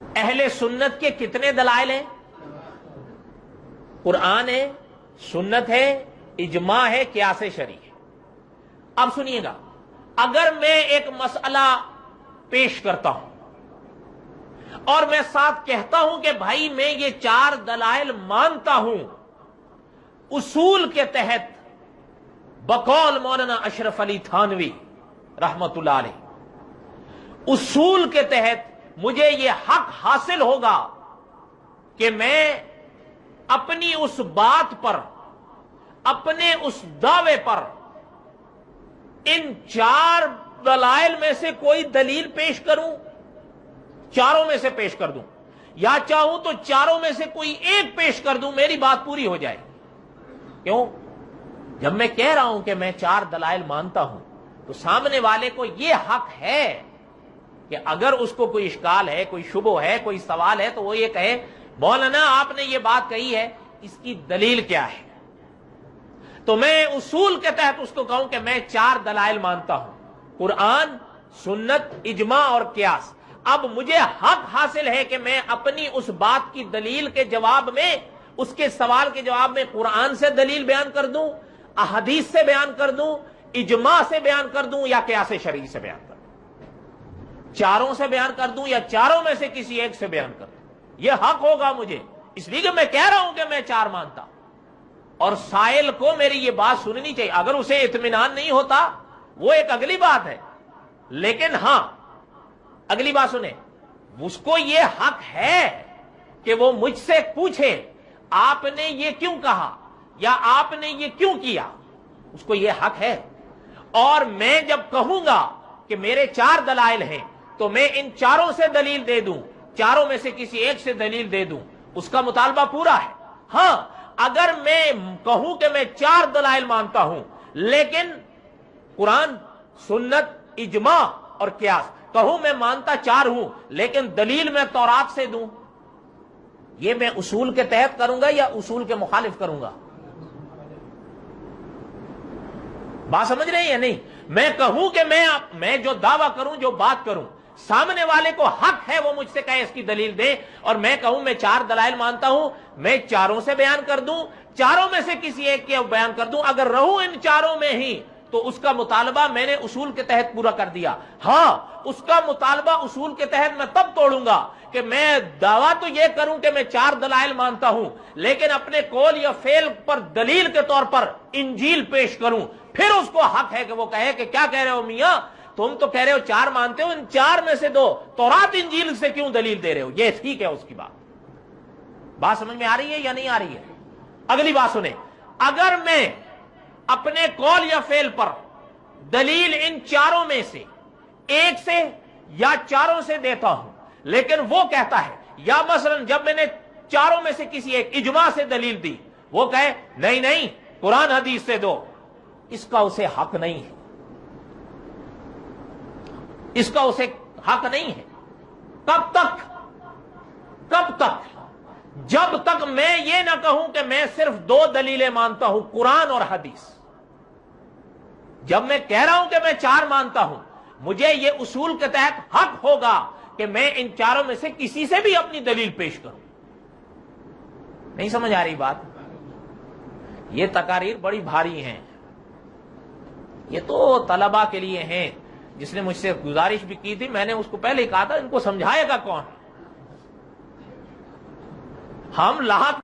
اہل سنت کے کتنے دلائل ہیں؟ قرآن ہے، سنت ہے، اجماع ہے، قیاس شرعی ہے۔ اب سنیے گا، اگر میں ایک مسئلہ پیش کرتا ہوں اور میں ساتھ کہتا ہوں کہ بھائی میں یہ 4 دلائل مانتا ہوں، اصول کے تحت بقول مولانا اشرف علی تھانوی رحمت اللہ علیہ، اصول کے تحت مجھے یہ حق حاصل ہوگا کہ میں اپنی اس بات پر، اپنے اس دعوے پر ان 4 دلائل میں سے کوئی دلیل پیش کروں، چاروں میں سے پیش کر دوں، یا چاہوں تو چاروں میں سے کوئی ایک پیش کر دوں، میری بات پوری ہو جائے۔ کیوں؟ جب میں کہہ رہا ہوں کہ میں 4 دلائل مانتا ہوں تو سامنے والے کو یہ حق ہے کہ اگر اس کو کوئی اشکال ہے، کوئی شبہ ہے، کوئی سوال ہے، تو وہ یہ کہے مولانا آپ نے یہ بات کہی ہے، اس کی دلیل کیا ہے؟ تو میں اصول کے تحت اس کو کہوں کہ میں 4 دلائل مانتا ہوں، قرآن، سنت، اجماع اور قیاس۔ اب مجھے حق حاصل ہے کہ میں اپنی اس بات کی دلیل کے جواب میں، اس کے سوال کے جواب میں قرآن سے دلیل بیان کر دوں، احادیث سے بیان کر دوں، اجماع سے بیان کر دوں، یا قیاس شرعی سے بیان کر دوں، چاروں سے بیان کر دوں یا چاروں میں سے کسی ایک سے بیان کر دوں۔ یہ حق ہوگا مجھے، اس لیے کہ میں کہہ رہا ہوں کہ میں 4 مانتا ہوں، اور سائل کو میری یہ بات سننی چاہیے۔ اگر اسے اطمینان نہیں ہوتا وہ ایک اگلی بات ہے، لیکن ہاں اگلی بات سنیں، اس کو یہ حق ہے کہ وہ مجھ سے پوچھے آپ نے یہ کیوں کہا یا آپ نے یہ کیوں کیا، اس کو یہ حق ہے۔ اور میں جب کہوں گا کہ میرے 4 دلائل ہیں تو میں ان چاروں سے دلیل دے دوں، چاروں میں سے کسی ایک سے دلیل دے دوں، اس کا مطالبہ پورا ہے۔ ہاں اگر میں کہوں کہ میں 4 دلائل مانتا ہوں لیکن قرآن، سنت، اجماع اور قیاس، کہوں میں مانتا 4 ہوں لیکن دلیل میں تورات سے دوں، یہ میں اصول کے تحت کروں گا یا اصول کے مخالف کروں گا؟ بات سمجھ رہے ہیں یا نہیں؟ میں کہوں کہ میں جو دعویٰ کروں، جو بات کروں، سامنے والے کو حق ہے وہ مجھ سے کہے اس کی دلیل دے، اور میں کہوں میں 4 دلائل مانتا ہوں، میں چاروں سے بیان کر دوں، چاروں میں سے کسی ایک کے بیان کر دوں، اگر رہوں ان چاروں میں ہی تو اس کا مطالبہ میں نے اصول کے تحت پورا کر دیا۔ ہاں اس کا مطالبہ اصول کے تحت میں تب توڑوں گا کہ میں دعویٰ تو یہ کروں کہ میں 4 دلائل مانتا ہوں لیکن اپنے قول یا فعل پر دلیل کے طور پر انجیل پیش کروں، پھر اس کو حق ہے کہ وہ کہے کہ کیا کہہ رہے ہو میاں، تم تو کہہ رہے ہو 4 مانتے ہو، ان 4 میں سے 2 تورات انجیل سے کیوں دلیل دے رہے ہو؟ یہ ٹھیک ہے اس کی بات سمجھ میں آ رہی ہے یا نہیں آ رہی ہے؟ اگلی بات سنیں، اگر میں اپنے قول یا فعل پر دلیل ان 4 میں سے ایک سے یا چاروں سے دیتا ہوں لیکن وہ کہتا ہے، یا مثلا جب میں نے 4 میں سے کسی ایک اجماع سے دلیل دی، وہ کہے نہیں نہیں قرآن حدیث سے دو، اس کا اسے حق نہیں ہے، اس کا اسے حق نہیں ہے۔ کب تک؟ جب تک میں یہ نہ کہوں کہ میں صرف 2 دلیلیں مانتا ہوں، قرآن اور حدیث۔ جب میں کہہ رہا ہوں کہ میں 4 مانتا ہوں، مجھے یہ اصول کے تحت حق ہوگا کہ میں ان 4 میں سے کسی سے بھی اپنی دلیل پیش کروں۔ نہیں سمجھ آ رہی بات؟ یہ تقاریر بڑی بھاری ہیں، یہ تو طلباء کے لیے ہیں۔ جس نے مجھ سے گزارش بھی کی تھی، میں نے اس کو پہلے ہی کہا تھا ان کو سمجھائے گا کون؟ ہم لاحق